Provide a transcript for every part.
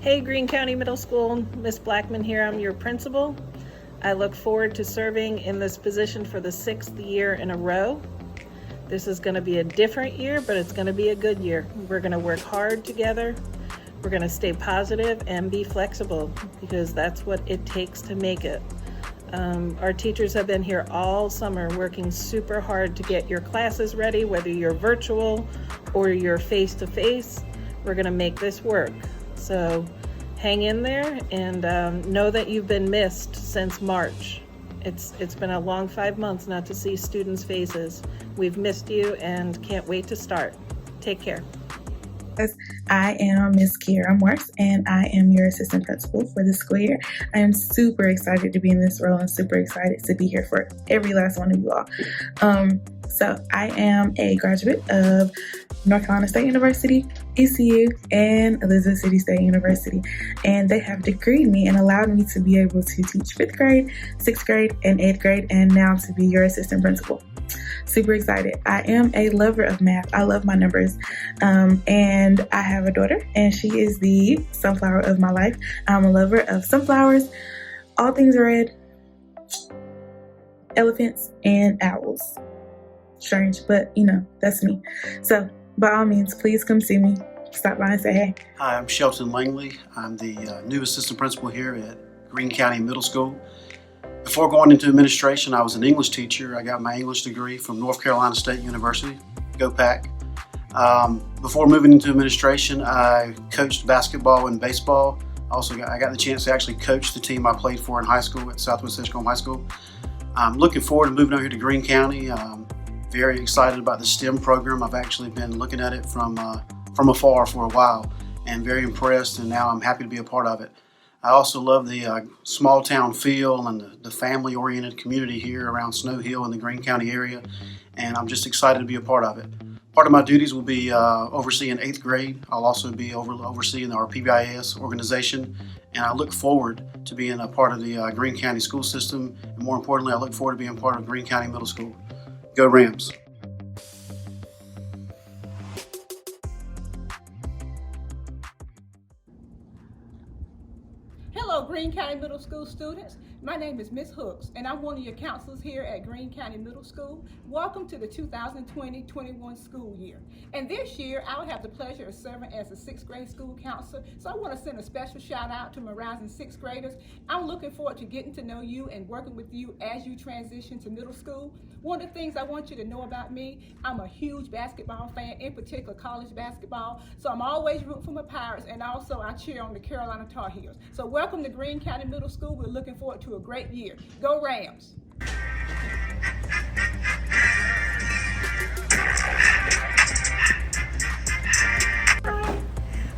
Hey, Greene County Middle School, Miss Blackman here. I'm your principal. I look forward to serving in this position for the 6th year in a row. This is going to be a different year, but it's going to be a good year. We're going to work hard together. We're going to stay positive and be flexible because that's what it takes to make it. Our teachers have been here all summer working super hard to get your classes ready, whether you're virtual or you're face-to-face. We're going to make this work. So hang in there and know that you've been missed since March. It's been a long 5 months not to see students' faces. We've missed you and can't wait to start. Take care. I am Miss Kiera Morse, and I am your assistant principal for the school year. I am super excited to be in this role and super excited to be here for every last one of you all. So I am a graduate of North Carolina State University, ECU, and Elizabeth City State University. And they have decreed me and allowed me to be able to teach 5th grade, 6th grade, and 8th grade, and now to be your assistant principal. Super excited. I am a lover of math. I love my numbers. And I have a daughter, and she is the sunflower of my life. I'm a lover of sunflowers, all things red, elephants, and owls. Strange, but that's me. So by all means, please come see me. Stop by and say hey. Hi, I'm Shelton Langley. I'm the new assistant principal here at Greene County Middle School. Before going into administration, I was an English teacher. I got my English degree from North Carolina State University. Go Pack. Before moving into administration, I coached basketball and baseball. I got the chance to actually coach the team I played for in high school at Southwest Edgecombe High School. I'm looking forward to moving over here to Greene County. Very excited about the STEM program. I've actually been looking at it from afar for a while and very impressed, and now I'm happy to be a part of it. I also love the small town feel and the family-oriented community here around Snow Hill in the Greene County area, and I'm just excited to be a part of it. Part of my duties will be overseeing 8th grade. I'll also be overseeing our PBIS organization, and I look forward to being a part of the Greene County school system, and more importantly, I look forward to being part of Greene County Middle School. Go Rams! Hello, Greene County Middle School students. My name is Ms. Hooks, and I'm one of your counselors here at Greene County Middle School. Welcome to the 2020-21 school year. And this year, I'll have the pleasure of serving as a 6th grade school counselor. So I want to send a special shout out to my rising 6th graders. I'm looking forward to getting to know you and working with you as you transition to middle school. One of the things I want you to know about me, I'm a huge basketball fan, in particular college basketball. So I'm always rooting for my Pirates, and also I cheer on the Carolina Tar Heels. So welcome to Greene County Middle School. We're looking forward to a great year. Go Rams!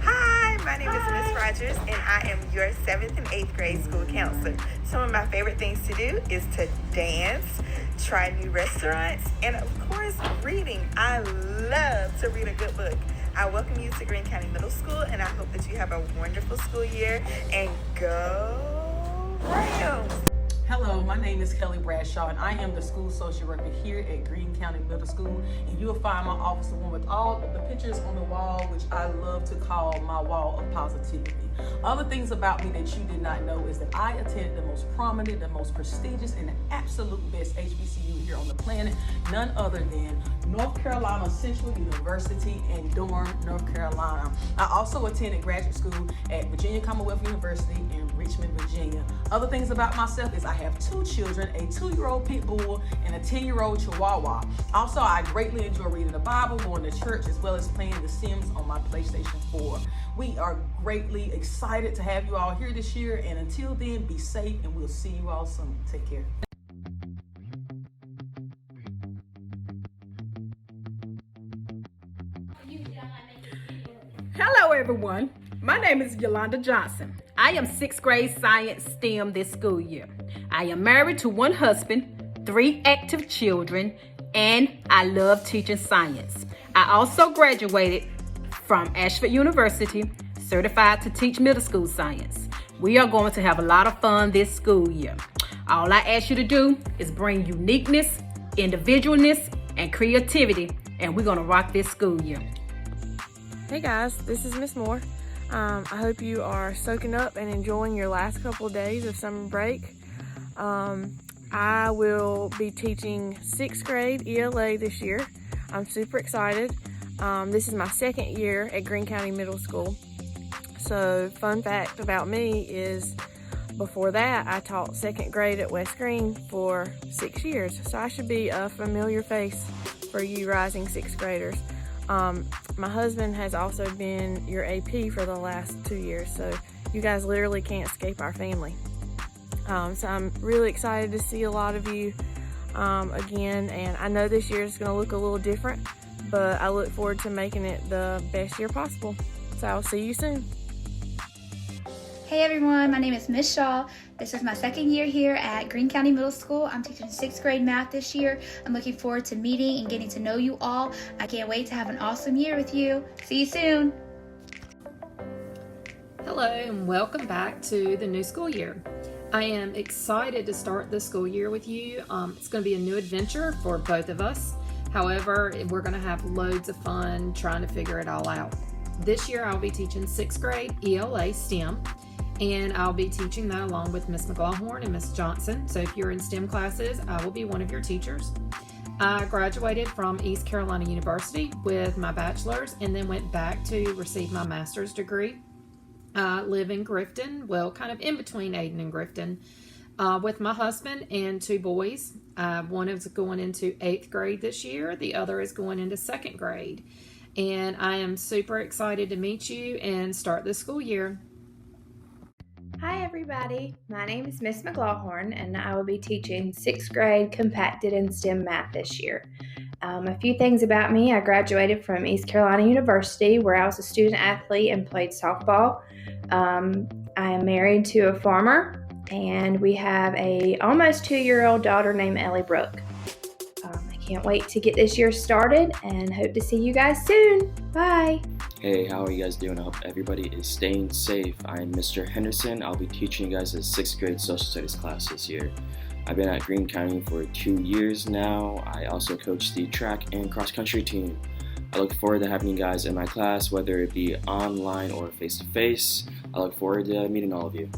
Hi, my name is Miss Rogers, and I am your 7th and 8th grade school counselor. Some of my favorite things to do is to dance, try new restaurants, and of course, reading. I love to read a good book. I welcome you to Greene County Middle School, and I hope that you have a wonderful school year, and go Rams! Hello, my name is Kelly Bradshaw, and I am the school social worker here at Greene County Middle School. And you'll find my office the one with all of the pictures on the wall, which I love to call my wall of positivity. Other things about me that you did not know is that I attended the most prominent, the most prestigious, and the absolute best HBCU here on the planet, none other than North Carolina Central University in Durham, North Carolina. I also attended graduate school at Virginia Commonwealth University in Richmond, Virginia. Other things about myself is I have 2 children, a 2-year-old pit bull and a 10-year-old chihuahua. Also, I greatly enjoy reading the Bible, going to church, as well as playing The Sims on my PlayStation 4. We are greatly excited to have you all here this year, and until then, be safe, and we'll see you all soon. Take care. Hello everyone, my name is Yolanda Johnson. I am 6th grade science STEM this school year. I am married to 1 husband, 3 active children, and I love teaching science. I also graduated from Ashford University, certified to teach middle school science. We are going to have a lot of fun this school year. All I ask you to do is bring uniqueness, individualness, and creativity, and we're going to rock this school year. Hey guys, this is Miss Moore. I hope you are soaking up and enjoying your last couple of days of summer break. I will be teaching 6th grade ELA this year. I'm super excited. This is my 2nd year at Greene County Middle School. So, fun fact about me is before that, I taught 2nd grade at West Greene for 6 years. So I should be a familiar face for you rising 6th graders. My husband has also been your AP for the last 2 years, so you guys literally can't escape our family. So I'm really excited to see a lot of you again, and I know this year is going to look a little different, but I look forward to making it the best year possible. So I'll see you soon. Hey everyone, my name is Miss Shaw. This is my 2nd year here at Greene County Middle School. I'm teaching 6th grade math this year. I'm looking forward to meeting and getting to know you all. I can't wait to have an awesome year with you. See you soon. Hello and welcome back to the new school year. I am excited to start the school year with you. It's going to be a new adventure for both of us. However, we're going to have loads of fun trying to figure it all out. This year I'll be teaching 6th grade ELA STEM. And I'll be teaching that along with Miss McLaughlin and Miss Johnson. So if you're in STEM classes, I will be one of your teachers. I graduated from East Carolina University with my bachelor's and then went back to receive my master's degree. I live in Grifton, well, kind of in between Ayden and Grifton, with my husband and 2 boys. One is going into 8th grade this year. The other is going into 2nd grade. And I am super excited to meet you and start the school year. Hi everybody, my name is Miss McLaughlin and I will be teaching 6th grade compacted and STEM math this year. A few things about me: I graduated from East Carolina University where I was a student athlete and played softball. I am married to a farmer and we have a almost 2-year-old daughter named Ellie Brooke. I can't wait to get this year started and hope to see you guys soon. Bye! Hey, how are you guys doing? I hope everybody is staying safe. I'm Mr. Henderson. I'll be teaching you guys a 6th grade social studies class this year. I've been at Greene County for 2 years now. I also coach the track and cross country team. I look forward to having you guys in my class, whether it be online or face-to-face. I look forward to meeting all of you.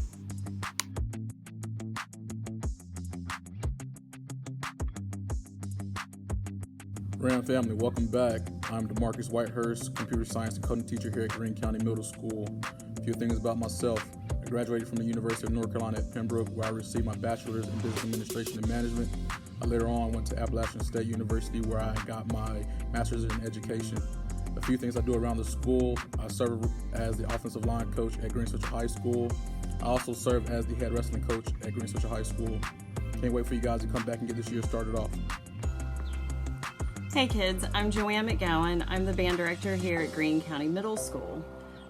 Ram family, welcome back. I'm DeMarcus Whitehurst, computer science and coding teacher here at Greene County Middle School. A few things about myself. I graduated from the University of North Carolina at Pembroke, where I received my bachelor's in business administration and management. I later on went to Appalachian State University, where I got my master's in education. A few things I do around the school: I serve as the offensive line coach at Greene Central High School. I also serve as the head wrestling coach at Greene Central High School. Can't wait for you guys to come back and get this year started off. Hey kids, I'm Joanne McGowan. I'm the band director here at Greene County Middle School.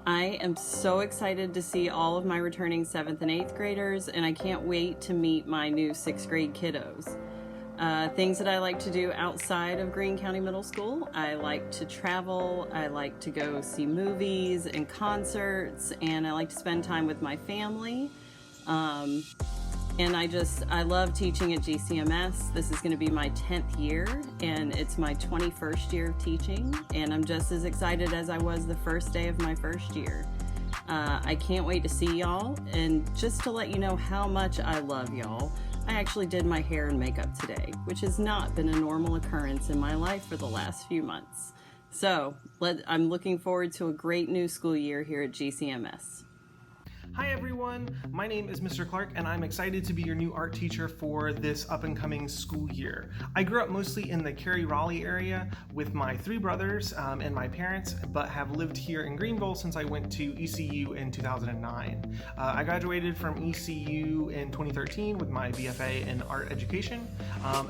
I am so excited to see all of my returning 7th and 8th graders, and I can't wait to meet my new 6th grade kiddos. Things that I like to do outside of Greene County Middle School: I like to travel, I like to go see movies and concerts, and I like to spend time with my family. And I love teaching at GCMS. This is going to be my 10th year, and it's my 21st year of teaching, and I'm just as excited as I was the first day of my first year. I can't wait to see y'all, and just to let you know how much I love y'all, I actually did my hair and makeup today, which has not been a normal occurrence in my life for the last few months. So, I'm looking forward to a great new school year here at GCMS. Hi everyone, my name is Mr. Clark and I'm excited to be your new art teacher for this up and coming school year. I grew up mostly in the Cary-Raleigh area with my 3 brothers and my parents, but have lived here in Greenville since I went to ECU in 2009. I graduated from ECU in 2013 with my BFA in art education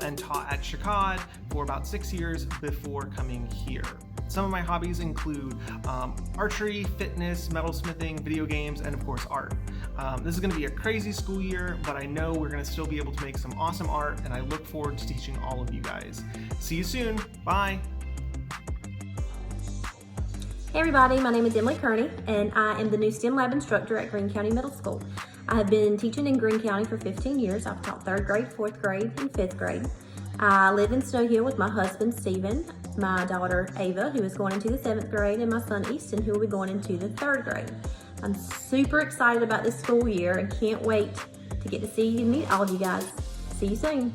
and taught at Chicago for about 6 years before coming here. Some of my hobbies include archery, fitness, metalsmithing, video games, and of course art. This is going to be a crazy school year, but I know we're going to still be able to make some awesome art, and I look forward to teaching all of you guys. See you soon. Bye. Hey everybody, my name is Emily Kearney, and I am the new STEM lab instructor at Greene County Middle School. I have been teaching in Greene County for 15 years. I've taught 3rd grade, 4th grade, and 5th grade. I live in Snow Hill with my husband, Stephen, my daughter, Ava, who is going into the 7th grade, and my son, Easton, who will be going into the 3rd grade. I'm super excited about this school year and can't wait to get to see you and meet all of you guys. See you soon.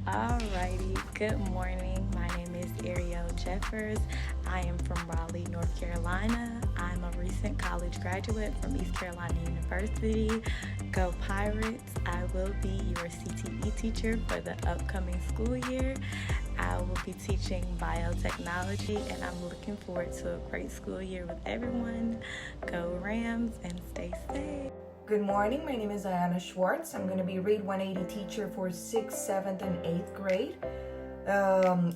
Alrighty, good morning. My name is Ariel Jeffers. I am from Raleigh, North Carolina. I'm a recent college graduate from East Carolina University. Go Pirates. I will be your CTE teacher for the upcoming school year. I will be teaching biotechnology, and I'm looking forward to a great school year with everyone. Go Rams and stay safe. Good morning, my name is Diana Schwartz. I'm going to be Read 180 teacher for 6th, 7th, and 8th grade.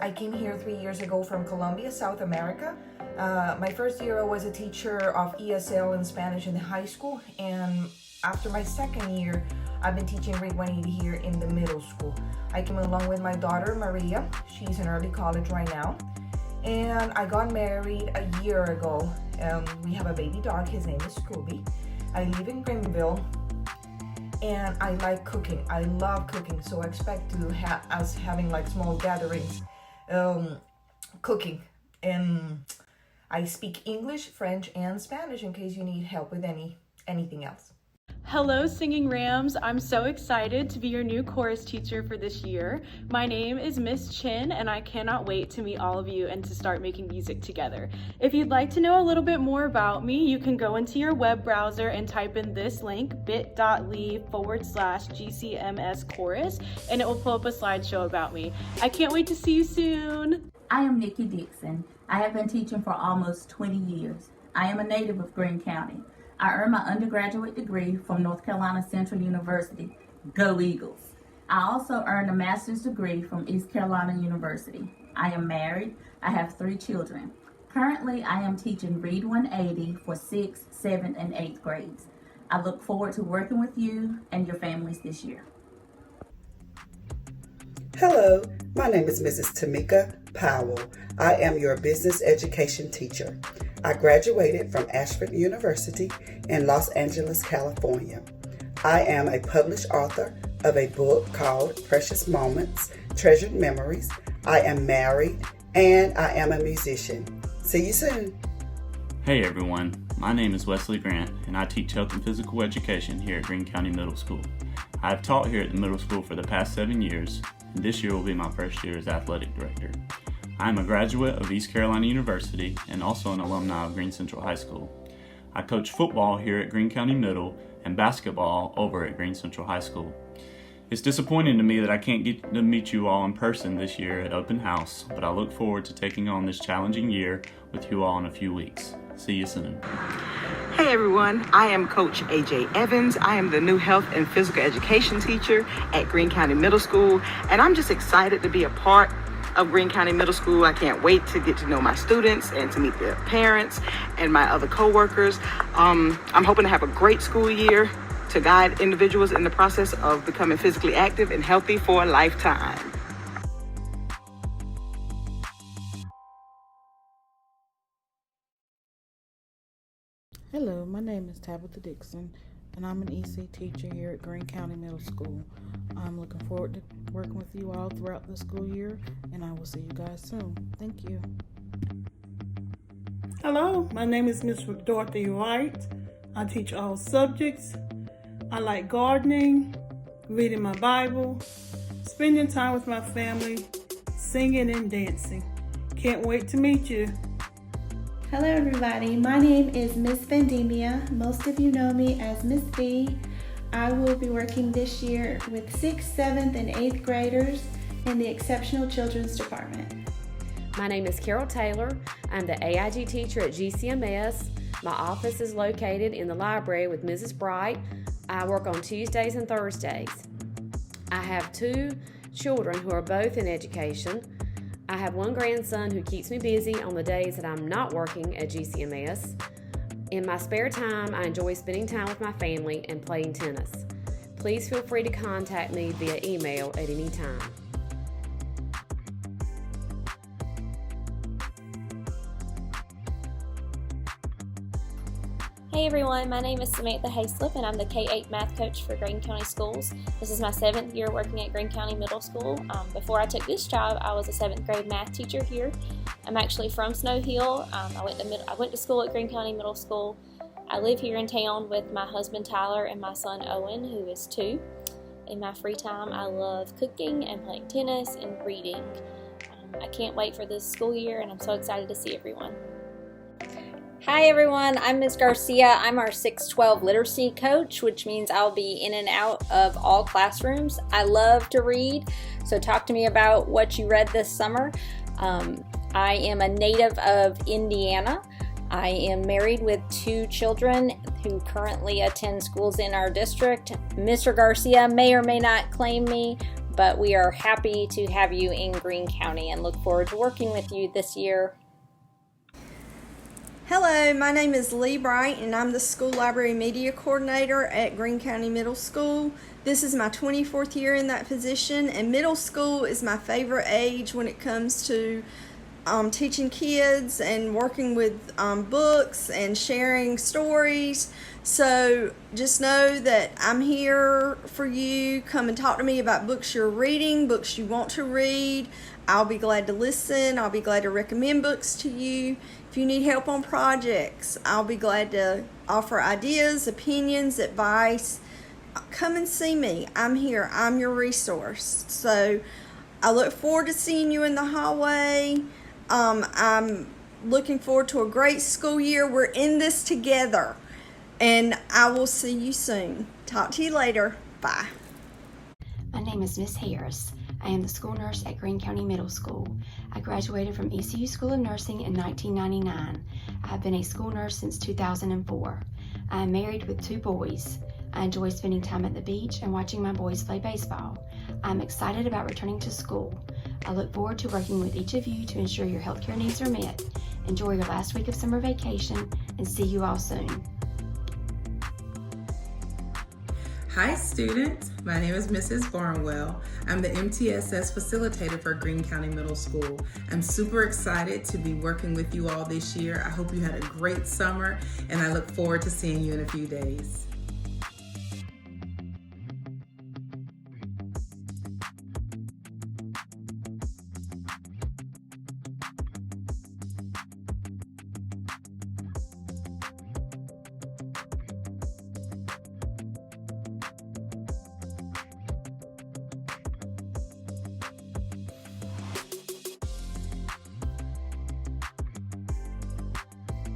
I came here 3 years ago from Colombia, South America. My first year I was a teacher of ESL and Spanish in the high school, and after my second year, I've been teaching Read 180 here in the middle school. I came along with my daughter, Maria. She's in early college right now. And I got married a year ago. We have a baby dog. His name is Scooby. I live in Greenville, and I like cooking. I love cooking, so I expect to have us having like small gatherings, cooking. And I speak English, French, and Spanish in case you need help with anything else. Hello, Singing Rams. I'm so excited to be your new chorus teacher for this year. My name is Miss Chin, and I cannot wait to meet all of you and to start making music together. If you'd like to know a little bit more about me, you can go into your web browser and type in this link, bit.ly/GCMS chorus, and it will pull up a slideshow about me. I can't wait to see you soon. I am Nikki Dixon. I have been teaching for almost 20 years. I am a native of Greene County. I earned my undergraduate degree from North Carolina Central University. Go Eagles! I also earned a master's degree from East Carolina University. I am married. I have 3 children. Currently, I am teaching Read 180 for 6th, 7th, and 8th grades. I look forward to working with you and your families this year. Hello, my name is Mrs. Tamika Powell. I am your business education teacher. I graduated from Ashford University in Los Angeles, California. I am a published author of a book called Precious Moments, Treasured Memories. I am married, and I am a musician. See you soon. Hey everyone, my name is Wesley Grant, and I teach health and physical education here at Greene County Middle School. I have taught here at the middle school for the past 7 years, and this year will be my first year as athletic director. I am a graduate of East Carolina University and also an alumni of Greene Central High School. I coach football here at Greene County Middle and basketball over at Greene Central High School. It's disappointing to me that I can't get to meet you all in person this year at Open House, but I look forward to taking on this challenging year with you all in a few weeks. See you soon. Hey everyone, I am Coach AJ Evans. I am the new health and physical education teacher at Greene County Middle School, and I'm just excited to be a part of Greene County Middle School. I can't wait to get to know my students and to meet their parents and my other co-workers. I'm hoping to have a great school year to guide individuals in the process of becoming physically active and healthy for a lifetime. Hello, my name is Tabitha Dixon, and I'm an EC teacher here at Greene County Middle School. I'm looking forward to working with you all throughout the school year, and I will see you guys soon. Thank you. Hello, my name is Miss Dorothy White. I teach all subjects. I like gardening, reading my Bible, spending time with my family, singing and dancing. Can't wait to meet you. Hello everybody, my name is Miss Vendemia. Most of you know me as Miss V. I will be working this year with 6th, 7th, and 8th graders in the Exceptional Children's Department. My name is Carol Taylor. I'm the AIG teacher at GCMS. My office is located in the library with Mrs. Bright. I work on Tuesdays and Thursdays. I have 2 children who are both in education. I have 1 grandson who keeps me busy on the days that I'm not working at GCMS. In my spare time, I enjoy spending time with my family and playing tennis. Please feel free to contact me via email at any time. Hey everyone, my name is Samantha Hayslip and I'm the K-8 math coach for Greene County Schools. This is my 7th year working at Greene County Middle School. Before I took this job, I was a 7th grade math teacher here. I'm actually from Snow Hill. I went to school at Greene County Middle School. I live here in town with my husband Tyler and my son Owen, who is 2. In my free time, I love cooking and playing tennis and reading. I can't wait for this school year and I'm so excited to see everyone. Hi everyone, I'm Ms. Garcia. I'm our 612 literacy coach, which means I'll be in and out of all classrooms. I love to read, so talk to me about what you read this summer. I am a native of Indiana. I am married with 2 children who currently attend schools in our district. Mr. Garcia may or may not claim me, but we are happy to have you in Greene County and look forward to working with you this year. Hello, my name is Lee Bright and I'm the School Library Media Coordinator at Greene County Middle School. This is my 24th year in that position, and middle school is my favorite age when it comes to teaching kids and working with books and sharing stories. So just know that I'm here for you. Come and talk to me about books you're reading, books you want to read. I'll be glad to listen. I'll be glad to recommend books to you. If you need help on projects, I'll be glad to offer ideas, opinions, advice. Come and see me. I'm here. I'm your resource. So I look forward to seeing you in the hallway. I'm looking forward to a great school year. We're in this together. And I will see you soon. Talk to you later. Bye. My name is Miss Harris. I am the school nurse at Greene County Middle School. I graduated from ECU School of Nursing in 1999. I have been a school nurse since 2004. I am married with 2 boys. I enjoy spending time at the beach and watching my boys play baseball. I am excited about returning to school. I look forward to working with each of you to ensure your healthcare needs are met. Enjoy your last week of summer vacation and see you all soon. Hi students, my name is Mrs. Barnwell. I'm the MTSS facilitator for Greene County Middle School. I'm super excited to be working with you all this year. I hope you had a great summer and I look forward to seeing you in a few days.